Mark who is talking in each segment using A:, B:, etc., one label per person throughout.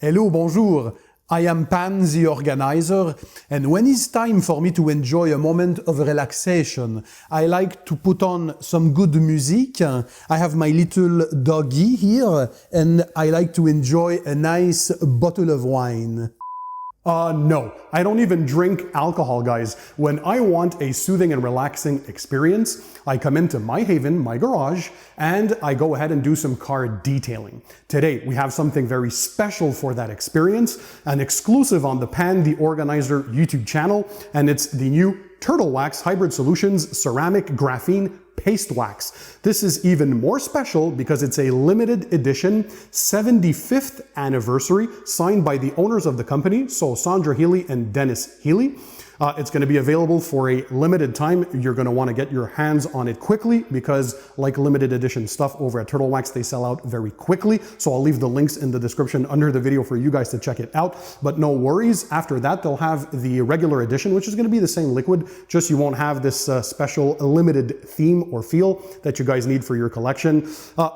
A: Hello, bonjour. I am Pan, the organizer, and when it's time for me to enjoy a moment of relaxation, I like to put on some good music. I have my little doggy here, and I like to enjoy a nice bottle of wine. No, I don't even drink alcohol, guys. When I want a soothing and relaxing experience, I come into my haven, my garage, and I go ahead and do some car detailing. Today, we have something very special for that experience, an exclusive on the Pan the Organizer YouTube channel, and it's the new Turtle Wax Hybrid Solutions Ceramic Graphene Paste Wax. This is even more special because it's a limited edition 75th anniversary signed by the owners of the company, so Sandra Healy and Dennis Healy. It's going to be available for a limited time. You're going to want to get your hands on it quickly because, like limited edition stuff over at Turtle Wax, they sell out very quickly. So I'll leave the links in the description under the video for you guys to check it out. But no worries, after that they'll have the regular edition, which is going to be the same liquid, just you won't have this special limited theme or feel that you guys need for your collection.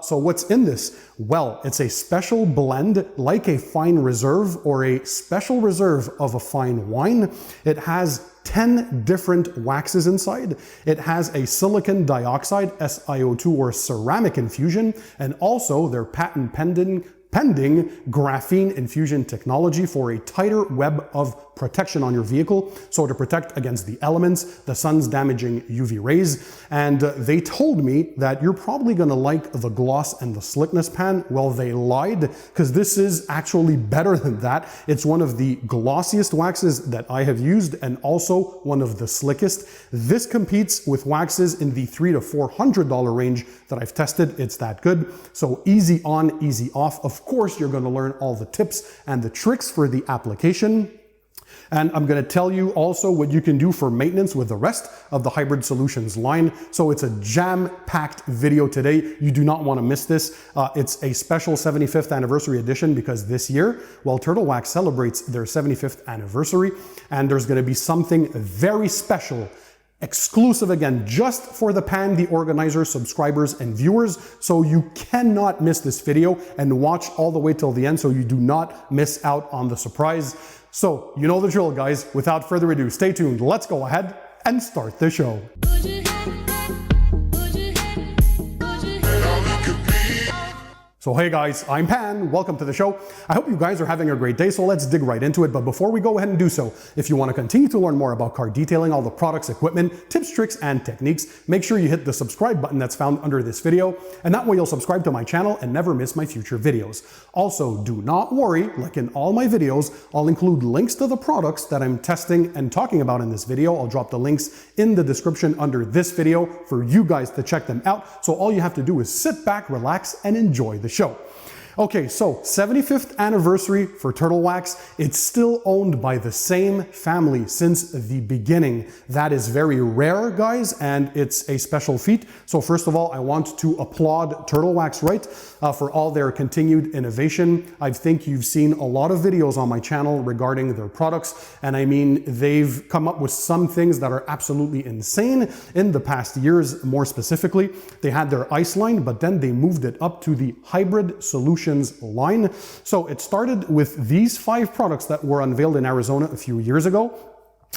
A: So what's in this? Well, it's a special blend like a fine reserve or a special reserve of a fine wine. It has 10 different waxes inside. It has a silicon dioxide, SiO2 or ceramic infusion, and also their patent pending graphene infusion technology for a tighter web of protection on your vehicle, so to protect against the elements, the sun's damaging UV rays. And they told me that you're probably gonna like the gloss and the slickness, Pan. Well, they lied, because this is actually better than that. It's one of the glossiest waxes that I have used and also one of the slickest. This competes with waxes in the $300 to $400 range that I've tested. It's that good. So easy on, easy off. Of course, you're gonna learn all the tips and the tricks for the application. And I'm going to tell you also what you can do for maintenance with the rest of the Hybrid Solutions line. So it's a jam-packed video today. You do not want to miss this. It's a special 75th anniversary edition because this year, well, Turtle Wax celebrates their 75th anniversary, and there's going to be something very special, exclusive again, just for the Pan the Organizer subscribers and viewers. So you cannot miss this video and watch all the way till the end so you do not miss out on the surprise. So, you know the drill, guys. Without further ado, stay tuned. Let's go ahead and start the show. So hey guys, I'm Pan, welcome to the show. I hope you guys are having a great day, so let's dig right into it. But before we go ahead and do so, if you want to continue to learn more about car detailing, all the products, equipment, tips, tricks, and techniques, make sure you hit the subscribe button that's found under this video, and that way you'll subscribe to my channel and never miss my future videos. Also, do not worry, like in all my videos, I'll include links to the products that I'm testing and talking about in this video. I'll drop the links in the description under this video for you guys to check them out. So all you have to do is sit back, relax, and enjoy the show. Okay, so 75th anniversary for Turtle Wax. It's still owned by the same family since the beginning. That is very rare, guys, and it's a special feat. So first of all, I want to applaud Turtle Wax, right, for all their continued innovation. I think you've seen a lot of videos on my channel regarding their products, and I mean, they've come up with some things that are absolutely insane in the past years. More specifically, they had their ice line, but then they moved it up to the Hybrid Solutions line. So it started with these 5 products that were unveiled in Arizona a few years ago,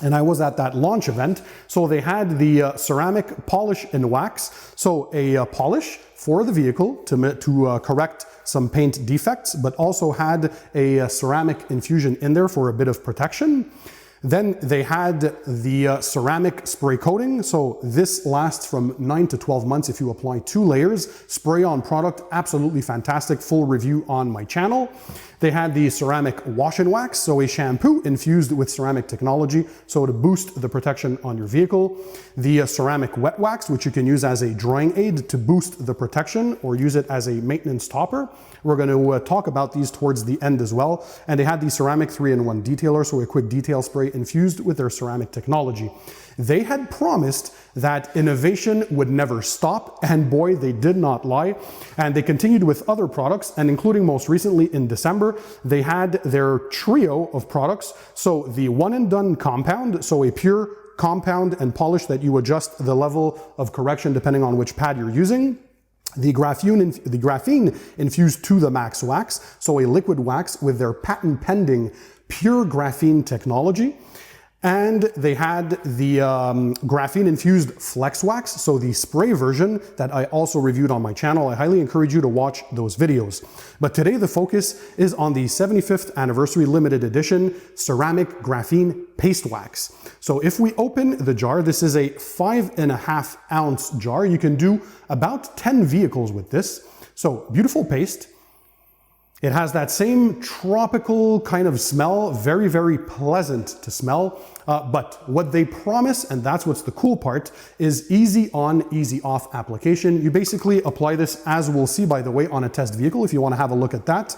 A: and I was at that launch event. So they had the ceramic polish and wax, so a polish for the vehicle to correct some paint defects, but also had a ceramic infusion in there for a bit of protection. Then they had the ceramic spray coating. So this lasts from 9 to 12 months if you apply 2 layers. Spray on product, absolutely fantastic. Full review on my channel. They had the ceramic wash and wax, so a shampoo infused with ceramic technology, so to boost the protection on your vehicle. The ceramic wet wax, which you can use as a drying aid to boost the protection or use it as a maintenance topper. We're going to talk about these towards the end as well. And they had the ceramic 3-in-1 detailer, so a quick detail spray infused with their ceramic technology. They had promised that innovation would never stop, and boy, they did not lie. And they continued with other products, and including most recently in December, they had their trio of products. So the one and done compound, so a pure compound and polish that you adjust the level of correction depending on which pad you're using.
B: the graphene infused to the max wax, so a liquid wax with their patent pending pure graphene technology. And they had the graphene infused flex wax, so the spray version that I also reviewed on my channel. I highly encourage you to watch those videos. But today the focus is on the 75th anniversary limited edition ceramic graphene paste wax. So if we open the jar, this is a 5.5 ounce jar. You can do about 10 vehicles with this. So beautiful paste. It has that same tropical kind of smell, very, very pleasant to smell. But what they promise, and that's what's the cool part, is easy on, easy off application. You basically apply this, as we'll see, by the way, on a test vehicle, if you want to have a look at that.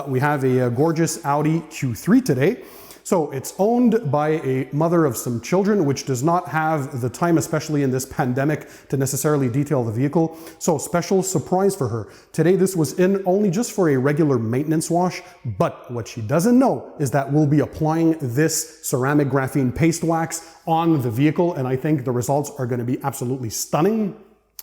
B: We have a gorgeous Audi Q3 today. So it's owned by a mother of some children, which does not have the time, especially in this pandemic, to necessarily detail the vehicle. So special surprise for her. Today this was in only just for a regular maintenance wash, but what she doesn't know is that we'll be applying this ceramic graphene paste wax on the vehicle, and I think the results are going to be absolutely stunning.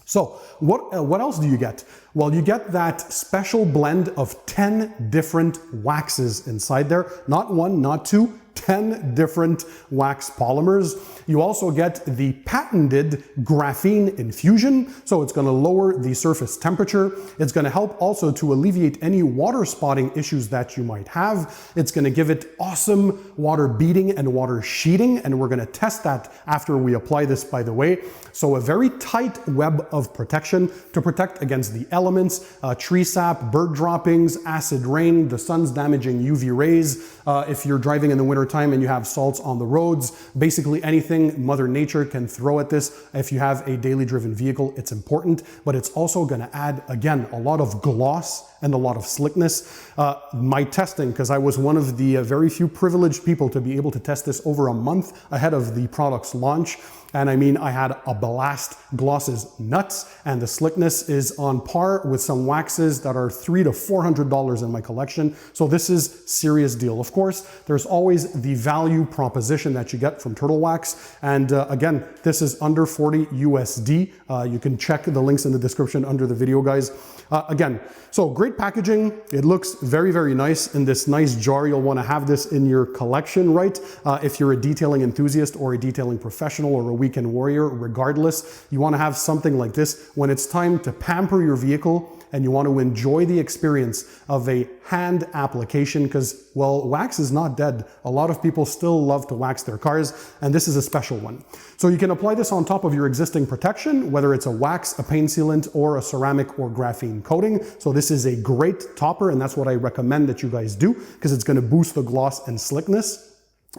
B: So what else do you get? Well, you get that special blend of 10 different waxes inside there. Not one, not two, 10 different wax polymers. You also get the patented graphene infusion, so it's going to lower the surface temperature. It's going to help also to alleviate any water spotting issues that you might have. It's going to give it awesome water beading and water sheeting, and we're going to test that after we apply this, by the way. So a very tight web of protection to protect against the elements, tree sap, bird droppings, acid rain, the sun's damaging UV rays. If you're driving in the wintertime and you have salts on the roads, basically anything Mother Nature can throw at this. If you have a daily driven vehicle, it's important, but it's also going to add, again, a lot of gloss and a lot of slickness. My testing, because I was one of the very few privileged people to be able to test this over a month ahead of the product's launch. And I mean, I had a blast. Gloss is nuts, and the slickness is on par with some waxes that are $300 to $400 in my collection. So this is serious deal. Of course, there's always the value proposition that you get from Turtle Wax. And again, this is under 40 USD. You can check the links in the description under the video, guys. Again, so great packaging. It looks very, very nice in this nice jar. You'll want to have this in your collection, right? If you're a detailing enthusiast or a detailing professional or a weekend warrior, regardless, you want to have something like this when it's time to pamper your vehicle and you want to enjoy the experience of a hand application, because, well, wax is not dead. A lot of people still love to wax their cars, and this is a special one. So you can apply this on top of your existing protection, whether it's a wax, a paint sealant, or a ceramic or graphene coating. So this is a great topper, and that's what I recommend that you guys do, because it's going to boost the gloss and slickness.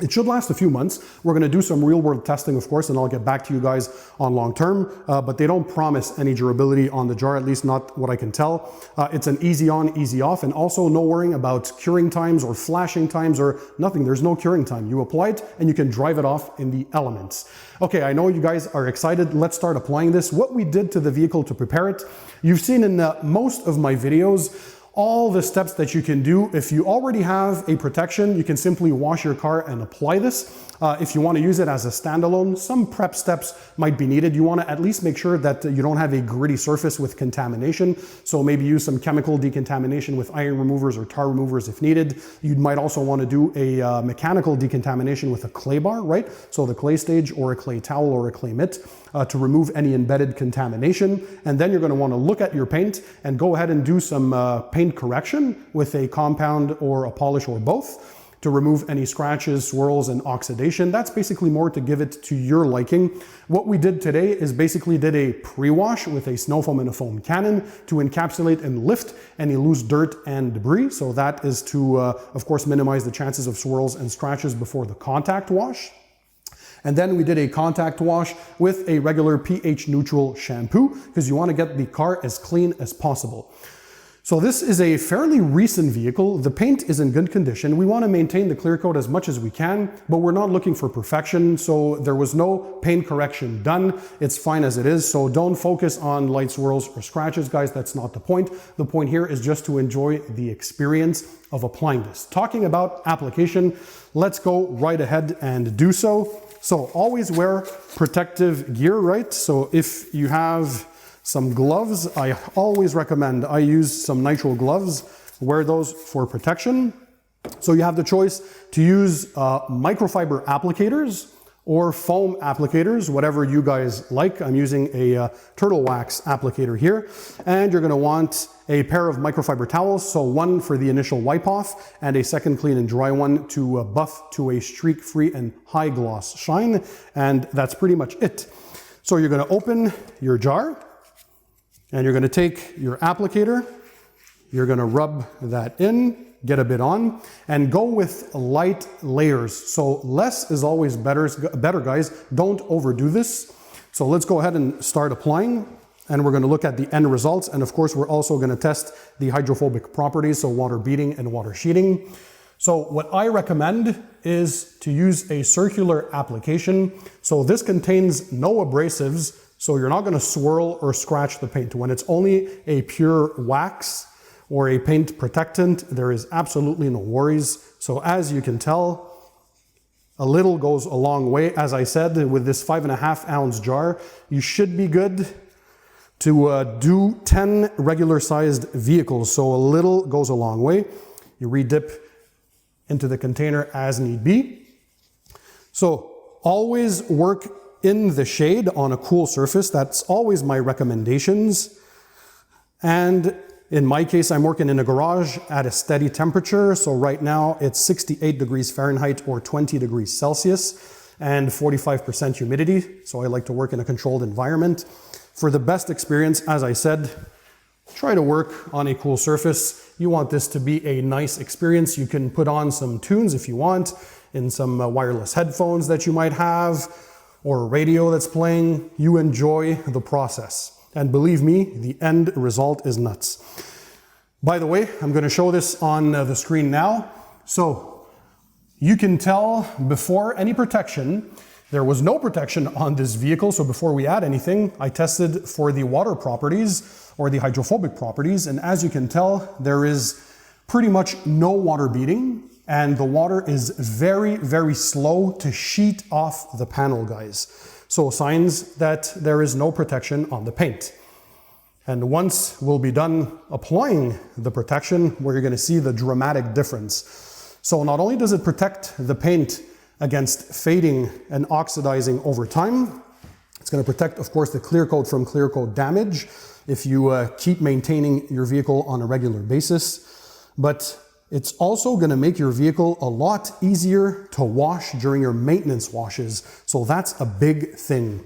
B: It should last a few months. We're going to do some real world testing, of course, and I'll get back to you guys on long term, but they don't promise any durability on the jar, at least not what I can tell. It's an easy on, easy off, and also no worrying about curing times or flashing times or nothing. There's no curing time. You apply it and you can drive it off in the elements. Okay, I know you guys are excited. Let's start applying this. What we did to the vehicle to prepare it, you've seen in most of my videos, all the steps that you can do. If you already have a protection, you can simply wash your car and apply this. If you want to use it as a standalone, some prep steps might be needed. You want to at least make sure that you don't have a gritty surface with contamination. So maybe use some chemical decontamination with iron removers or tar removers if needed. You might also want to do a mechanical decontamination with a clay bar, right? So the clay stage or a clay towel or a clay mitt to remove any embedded contamination. And then you're going to want to look at your paint and go ahead and do some paint correction with a compound or a polish or both, to remove any scratches, swirls, and oxidation. That's basically more to give it to your liking. What we did today is basically did a pre-wash with a snow foam and a foam cannon to encapsulate and lift any loose dirt and debris. So that is to, of course, minimize the chances of swirls and scratches before the contact wash. And then we did a contact wash with a regular pH neutral shampoo, because you want to get the car as clean as possible. So this is a fairly recent vehicle. The paint is in good condition. We want to maintain the clear coat as much as we can, but we're not looking for perfection. So there was no paint correction done. It's fine as it is. So don't focus on light swirls or scratches, guys. That's not the point. The point here is just to enjoy the experience of applying this. Talking about application, let's go right ahead and do so. So always wear protective gear, right? So if you have Some gloves, I always recommend. I use some nitrile gloves, wear those for protection. So you have the choice to use microfiber applicators or foam applicators, whatever you guys like. I'm using a turtle wax applicator here. And you're gonna want a pair of microfiber towels, so one for the initial wipe off and a second clean and dry one to buff to a streak-free and high gloss shine. And that's pretty much it. So you're gonna open your jar and you're gonna take your applicator, you're gonna rub that in, get a bit on, and go with light layers. So less is always better, guys. Don't overdo this. So let's go ahead and start applying, and we're gonna look at the end results. And of course, we're also gonna test the hydrophobic properties, so water beading and water sheeting. So what I recommend is to use a circular application. So this contains no abrasives, so you're not gonna swirl or scratch the paint. When it's only a pure wax, or a paint protectant, there is absolutely no worries. So as you can tell, a little goes a long way. As I said, with this 5.5 ounce jar, you should be good to do 10 regular sized vehicles. So a little goes a long way. You redip into the container as need be. So always work in the shade on a cool surface. That's always my recommendations. And in my case, I'm working in a garage at a steady temperature. So right now it's 68 degrees Fahrenheit or 20 degrees Celsius and 45% humidity. So I like to work in a controlled environment. For the best experience, as I said, try to work on a cool surface. You want this to be a nice experience. You can put on some tunes if you want, in some wireless headphones that you might have, or a radio that's playing. You enjoy the process. And believe me, the end result is nuts. By the way, I'm going to show this on the screen now. So you can tell before any protection, there was no protection on this vehicle. So before we add anything, I tested for the water properties or the hydrophobic properties. And as you can tell, there is pretty much no water beading. And the water is very, very slow to sheet off the panel, guys. So signs that there is no protection on the paint. And once we'll be done applying the protection, where you're gonna see the dramatic difference. So not only does it protect the paint against fading and oxidizing over time, it's gonna protect, of course, the clear coat from clear coat damage if you keep maintaining your vehicle on a regular basis. But it's also gonna make your vehicle a lot easier to wash during your maintenance washes. So that's a big thing.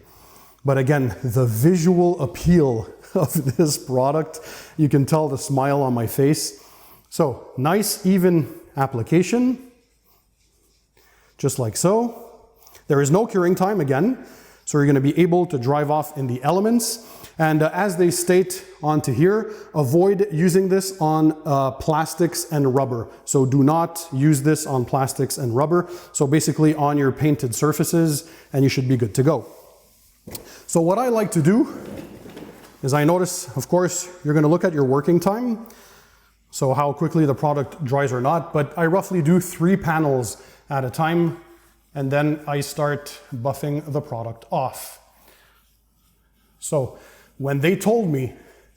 B: But again, the visual appeal of this product, you can tell the smile on my face. So nice, even application, just like so. There is no curing time again. So you're gonna be able to drive off in the elements. And as they state onto here, avoid using this on plastics and rubber. So do not use this on plastics and rubber. So basically on your painted surfaces, and you should be good to go. So what I like to do is I notice, of course, you're gonna look at your working time. So how quickly the product dries or not, but I roughly do 3 panels at a time, and then I start buffing the product off. So when they told me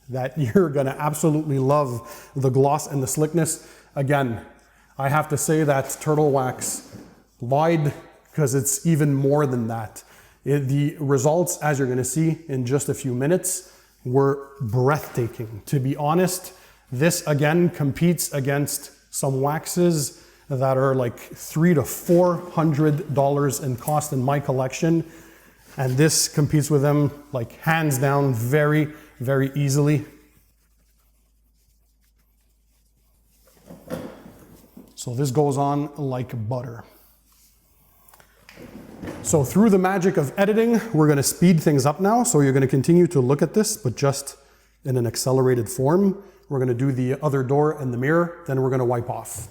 B: that you're gonna absolutely love the gloss and the slickness, again, I have to say that Turtle Wax lied, because it's even more than that. The results, as you're gonna see in just a few minutes, were breathtaking. To be honest, this again competes against some waxes that are like $300 to $400 in cost in my collection. And this competes with them like hands down, very, very easily. So this goes on like butter. So through the magic of editing, we're gonna speed things up now. So you're gonna continue to look at this, but just in an accelerated form. We're gonna do the other door and the mirror, then we're gonna wipe off.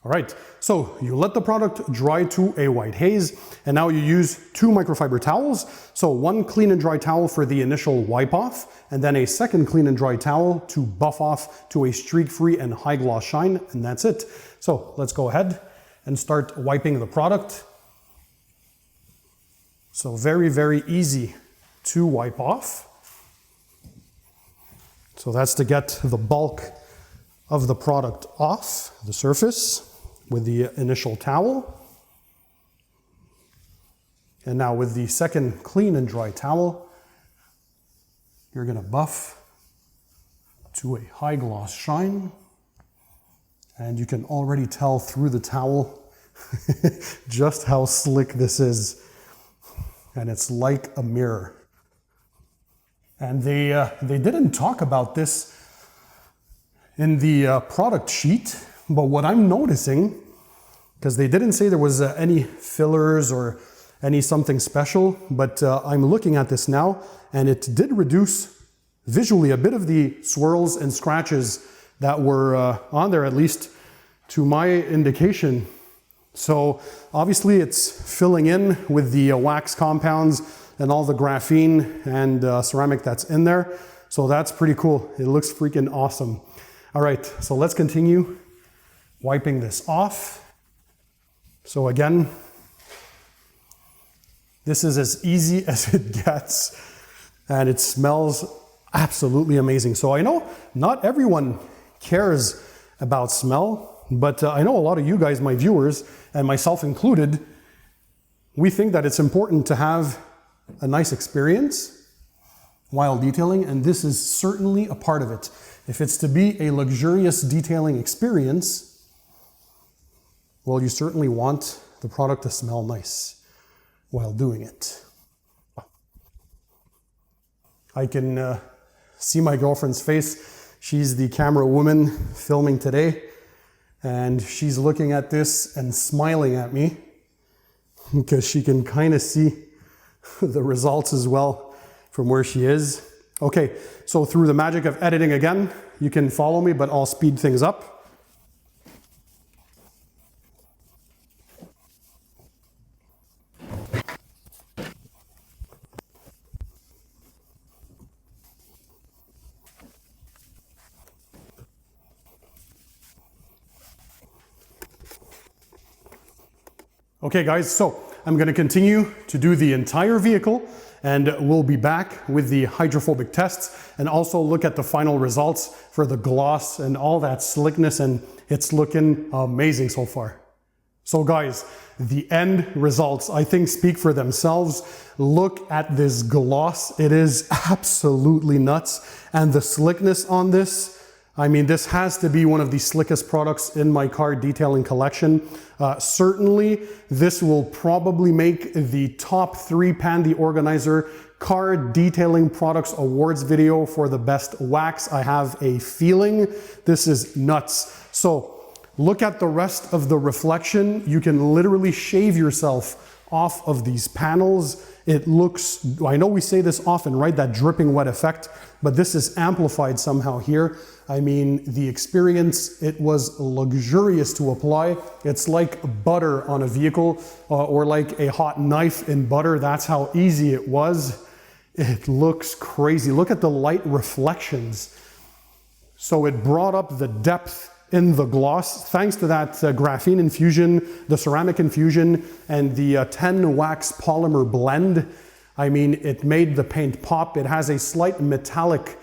B: All right, so you let the product dry to a white haze, and now you use 2 microfiber towels. So 1 clean and dry towel for the initial wipe off, and then a second clean and dry towel to buff off to a streak-free and high gloss shine, and that's it. So let's go ahead and start wiping the product. So very, very easy to wipe off. So that's to get the bulk of the product off the surface with the initial towel. And now with the second clean and dry towel, you're going to buff to a high gloss shine. And you can already tell through the towel just how slick this is. And it's like a mirror. And they didn't talk about this in the product sheet, but what I'm noticing, because they didn't say there was any fillers or any something special, but I'm looking at this now, and it did reduce visually a bit of the swirls and scratches that were on there, at least to my indication. So obviously it's filling in with the wax compounds and all the graphene and ceramic that's in there. So that's pretty cool. It looks freaking awesome. All right, so let's continue wiping this off. So again, this is as easy as it gets, and it smells absolutely amazing. So I know not everyone cares about smell, but I know a lot of you guys, my viewers, and myself included, we think that it's important to have a nice experience while detailing, and this is certainly a part of it. If it's to be a luxurious detailing experience, well, you certainly want the product to smell nice while doing it. I can see my girlfriend's face. She's the camera woman filming today, and she's looking at this and smiling at me because she can kind of see the results as well from where she is. Okay, so through the magic of editing again, you can follow me, but I'll speed things up. Okay guys, so I'm going to continue to do the entire vehicle, and we'll be back with the hydrophobic tests and also look at the final results for the gloss and all that slickness, and it's looking amazing so far. So guys, the end results I think speak for themselves. Look at this gloss. It is absolutely nuts, and the slickness on this, I mean, this has to be one of the slickest products in my car detailing collection. Certainly, this will probably make the top 3 Pan the Organizer car detailing products awards video for the best wax. I have a feeling this is nuts. So look at the rest of the reflection. You can literally shave yourself off of these panels. It looks, I know we say this often, right? That dripping wet effect, but this is amplified somehow here. I mean, the experience, it was luxurious to apply. It's like butter on a vehicle or like a hot knife in butter. That's how easy it was. It looks crazy. Look at the light reflections. So it brought up the depth in the gloss thanks to that graphene infusion, the ceramic infusion, and the 10 wax polymer blend. I mean, it made the paint pop. It has a slight metallic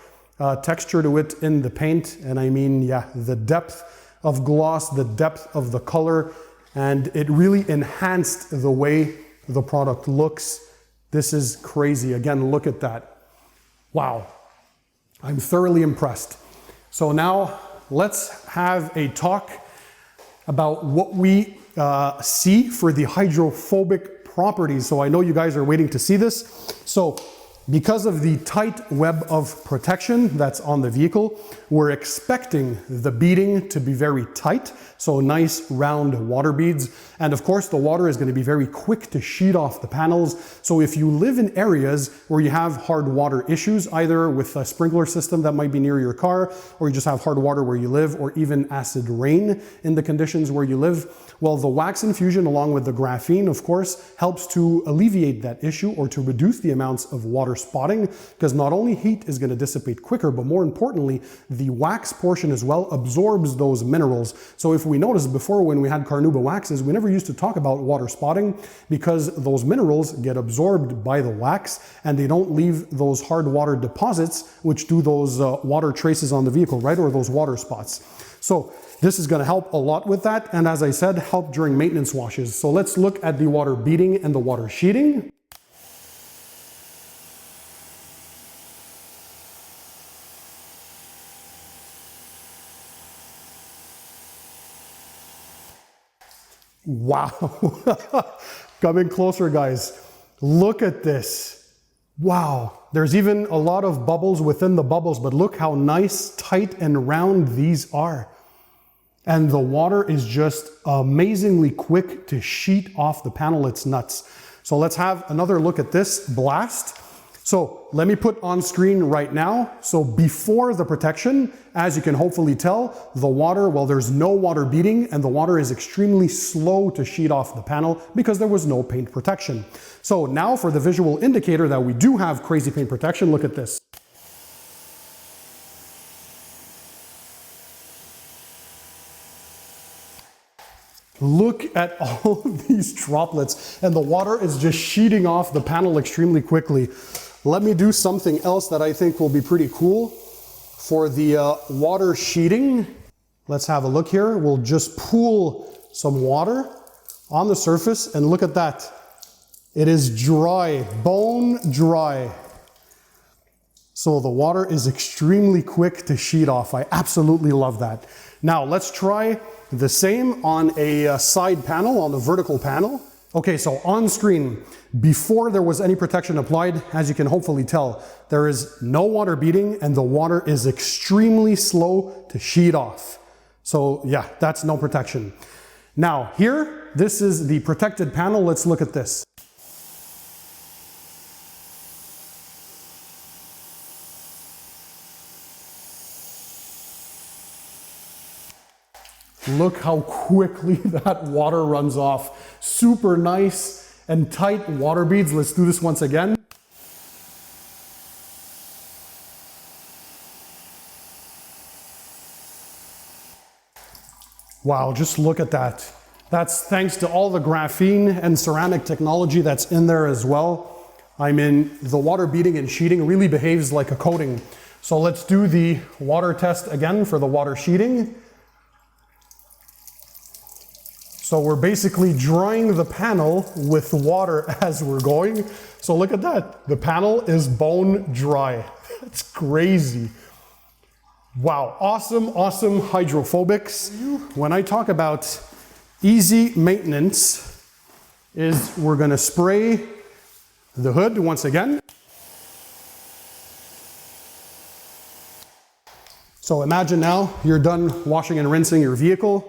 B: texture to it in the paint, and I mean, yeah, the depth of gloss, the depth of the color, and it really enhanced the way the product looks. This is crazy. Again, look at that. Wow. I'm thoroughly impressed. So now let's have a talk about what we see for the hydrophobic properties. So I know you guys are waiting to see this. So because of the tight web of protection that's on the vehicle, we're expecting the beading to be very tight, so nice round water beads. And of course, the water is going to be very quick to sheet off the panels. So if you live in areas where you have hard water issues, either with a sprinkler system that might be near your car, or you just have hard water where you live, or even acid rain in the conditions where you live, well, the wax infusion along with the graphene, of course, helps to alleviate that issue or to reduce the amounts of water spotting, because not only heat is going to dissipate quicker, but more importantly, the wax portion as well absorbs those minerals. So if we noticed before when we had carnauba waxes, we never used to talk about water spotting because those minerals get absorbed by the wax and they don't leave those hard water deposits which do those water traces on the vehicle, right? Or those water spots. So this is going to help a lot with that, and as I said, help during maintenance washes. So let's look at the water beading and the water sheeting. Wow. Coming closer, guys. Look at this. Wow. There's even a lot of bubbles within the bubbles, but look how nice, tight, and round these are. And the water is just amazingly quick to sheet off the panel. It's nuts. So let's have another look at this blast. So let me put on screen right now. So before the protection, as you can hopefully tell, the water, well, there's no water beading and the water is extremely slow to sheet off the panel because there was no paint protection. So now for the visual indicator that we do have crazy paint protection, look at this. Look at all of these droplets, and the water is just sheeting off the panel extremely quickly. Let me do something else that I think will be pretty cool for the water sheeting. Let's have a look here. We'll just pool some water on the surface, and look at that. It is dry, bone dry. So the water is extremely quick to sheet off. I absolutely love that. Now let's try the same on a side panel, on the vertical panel. Okay, so on screen, before there was any protection applied, as you can hopefully tell, there is no water beading and the water is extremely slow to sheet off. So yeah, that's no protection. Now here, this is the protected panel. Let's look at this. Look how quickly that water runs off. Super nice and tight water beads. Let's do this once again. Wow, just look at that. That's thanks to all the graphene and ceramic technology that's in there as well. I mean, the water beading and sheeting really behaves like a coating. So let's do the water test again for the water sheeting. So we're basically drying the panel with water as we're going. So look at that. The panel is bone dry. That's crazy. Wow, awesome, awesome hydrophobics. When I talk about easy maintenance, is we're gonna spray the hood once again. So imagine now you're done washing and rinsing your vehicle.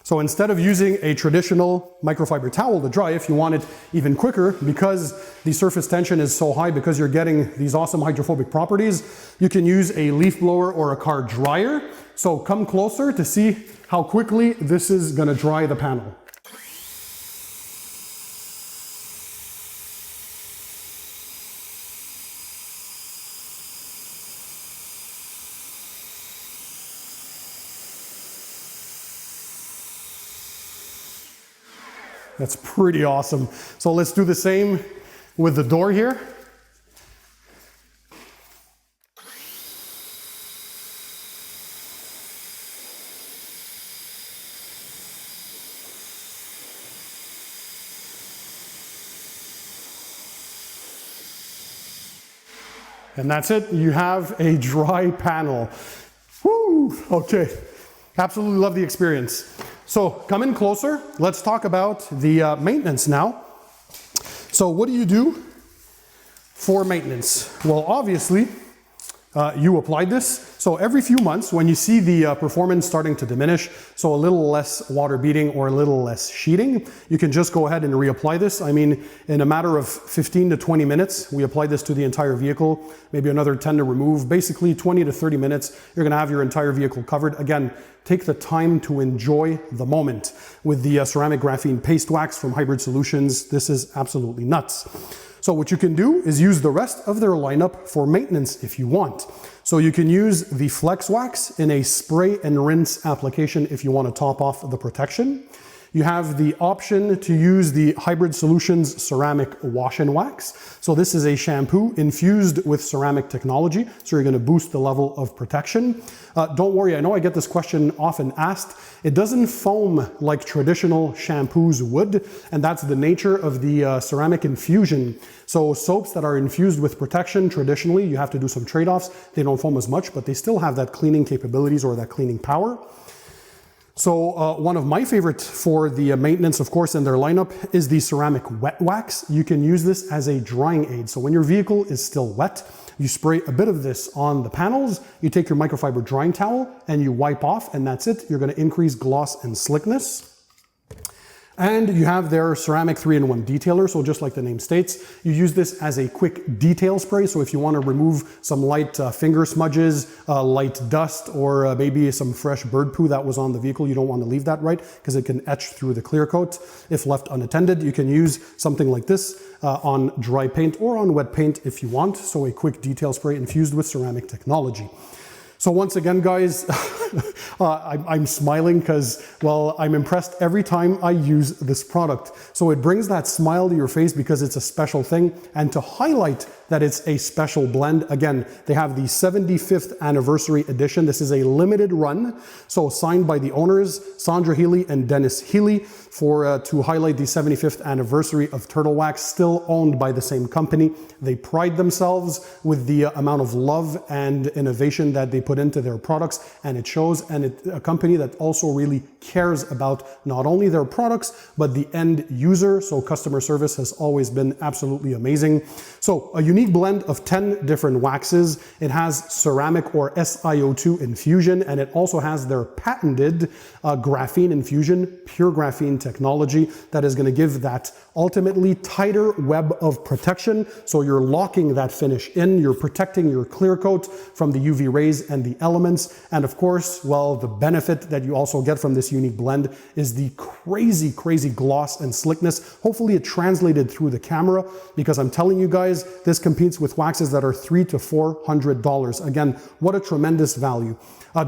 B: So instead of using a traditional microfiber towel to dry, if you want it even quicker, because the surface tension is so high, because you're getting these awesome hydrophobic properties, you can use a leaf blower or a car dryer. So come closer to see how quickly this is going to dry the panel. That's pretty awesome. So let's do the same with the door here. And that's it. You have a dry panel. Woo! Okay. Absolutely love the experience. So come in closer. Let's talk about the maintenance now. So what do you do for maintenance? Well, obviously, you applied this. So every few months, when you see the performance starting to diminish, so a little less water beading or a little less sheeting, you can just go ahead and reapply this. I mean, in a matter of 15 to 20 minutes, we applied this to the entire vehicle, maybe another 10 to remove. Basically 20 to 30 minutes, you're gonna have your entire vehicle covered. Again, take the time to enjoy the moment. With the ceramic graphene paste wax from Hybrid Solutions, this is absolutely nuts. So what you can do is use the rest of their lineup for maintenance if you want. So you can use the Flex Wax in a spray and rinse application if you want to top off the protection. You have the option to use the Hybrid Solutions Ceramic Wash and Wax. So this is a shampoo infused with ceramic technology, so you're going to boost the level of protection. Don't worry, I know I get this question often asked. It doesn't foam like traditional shampoos would, and that's the nature of the ceramic infusion. So soaps that are infused with protection, traditionally, you have to do some trade-offs. They don't foam as much, but they still have that cleaning capabilities or that cleaning power. So one of my favorites for the maintenance, of course, in their lineup is the ceramic wet wax. You can use this as a drying aid. So when your vehicle is still wet, you spray a bit of this on the panels, you take your microfiber drying towel and you wipe off, and that's it. You're going to increase gloss and slickness. And you have their ceramic 3-in-1 detailer. So just like the name states, you use this as a quick detail spray. So if you want to remove some light finger smudges, light dust, or maybe some fresh bird poo that was on the vehicle, you don't want to leave that, right? Because it can etch through the clear coat. If left unattended, you can use something like this on dry paint or on wet paint if you want. So a quick detail spray infused with ceramic technology. So once again, guys, I'm smiling because, well, I'm impressed every time I use this product. So it brings that smile to your face because it's a special thing. And to highlight that it's a special blend, again, they have the 75th anniversary edition. This is a limited run. So signed by the owners, Sandra Healy and Dennis Healy, to highlight the 75th anniversary of Turtle Wax, still owned by the same company. They pride themselves with the amount of love and innovation that they put into their products, and it shows. And it's a company that also really cares about not only their products, but the end user. So customer service has always been absolutely amazing. So a unique blend of 10 different waxes. It has ceramic or SiO2 infusion, and it also has their patented graphene infusion, pure graphene technology that is going to give that ultimately tighter web of protection. So you're locking that finish in, you're protecting your clear coat from the UV rays and the elements. And of course, well, the benefit that you also get from this unique blend is the crazy, crazy gloss and slickness. Hopefully it translated through the camera, because I'm telling you guys, this competes with waxes that are $300 to $400. Again, what a tremendous value.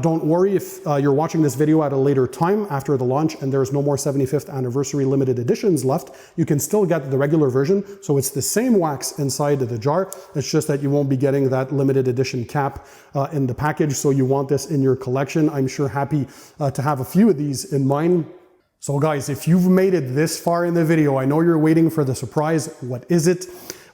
B: Don't worry if you're watching this video at a later time after the launch and there's no more 75th anniversary limited editions left, you can still get the regular version. So it's the same wax inside the jar. It's just that you won't be getting that limited edition cap in the package. So you want this in your collection. I'm sure happy to have a few of these in mine. So guys, if you've made it this far in the video, I know you're waiting for the surprise. What is it?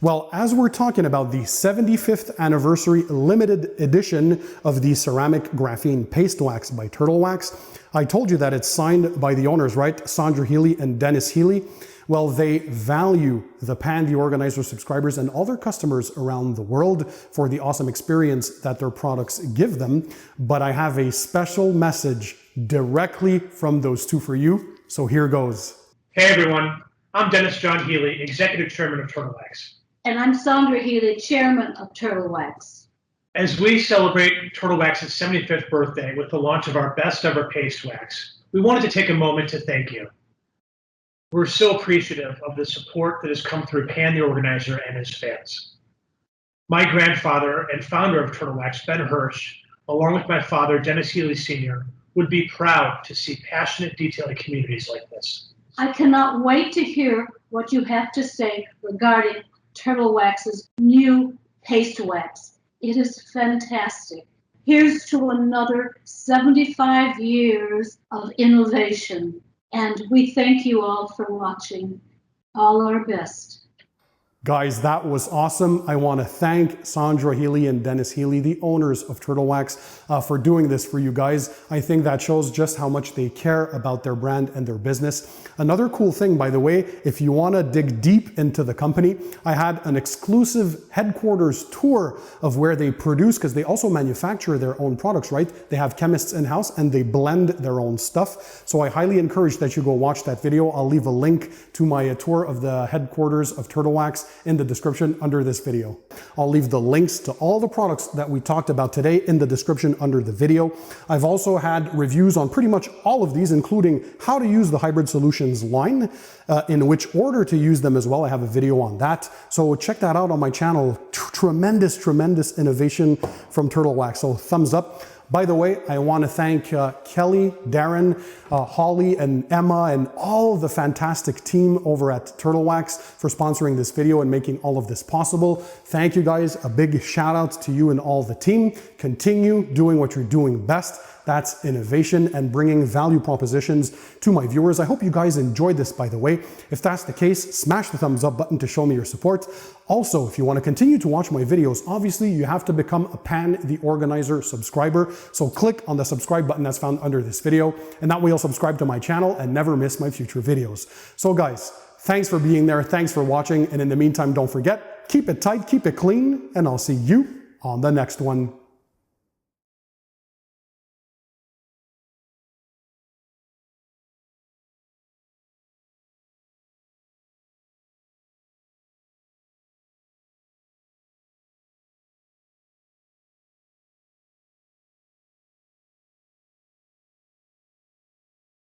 B: Well, as we're talking about the 75th anniversary limited edition of the Ceramic Graphene Paste Wax by Turtle Wax, I told you that it's signed by the owners, right? Sandra Healy and Dennis Healy. Well, they value the Pan, the organizer subscribers, and all their customers around the world for the awesome experience that their products give them. But I have a special message directly from those two for you. So here goes.
C: Hey everyone, I'm Dennis John Healy, Executive Chairman of Turtle Wax.
D: And I'm Sandra Healy, Chairman of Turtle Wax.
C: As we celebrate Turtle Wax's 75th birthday with the launch of our best ever paste wax, we wanted to take a moment to thank you. We're so appreciative of the support that has come through Pan the Organizer and his fans. My grandfather and founder of Turtle Wax, Ben Hirsch, along with my father, Dennis Healy Sr., would be proud to see passionate detailing communities like this.
D: I cannot wait to hear what you have to say regarding Turtle Wax's new paste wax. It is fantastic. Here's to another 75 years of innovation. And we thank you all for watching. All our best.
B: Guys, that was awesome. I want to thank Sandra Healy and Dennis Healy, the owners of Turtle Wax, for doing this for you guys. I think that shows just how much they care about their brand and their business. Another cool thing, by the way, if you want to dig deep into the company, I had an exclusive headquarters tour of where they produce, because they also manufacture their own products, right? They have chemists in-house and they blend their own stuff. So I highly encourage that you go watch that video. I'll leave a link to my tour of the headquarters of Turtle Wax in the description under this video. I'll leave the links to all the products that we talked about today in the description under the video. I've also had reviews on pretty much all of these, including how to use the Hybrid Solutions line, in which order to use them as well. I have a video on that. So check that out on my channel. Tremendous, tremendous innovation from Turtle Wax. So thumbs up. By the way, I want to thank Kelly, Darren, Holly, and Emma, and all the fantastic team over at Turtle Wax for sponsoring this video and making all of this possible. Thank you guys. A big shout out to you and all the team. Continue doing what you're doing best. That's innovation and bringing value propositions to my viewers. I hope you guys enjoyed this, by the way. If that's the case, smash the thumbs up button to show me your support. Also, if you want to continue to watch my videos, obviously you have to become a Pan the Organizer subscriber. So click on the subscribe button that's found under this video, and that way you'll subscribe to my channel and never miss my future videos. So guys, thanks for being there. Thanks for watching. And in the meantime, don't forget, keep it tight, keep it clean, and I'll see you on the next one.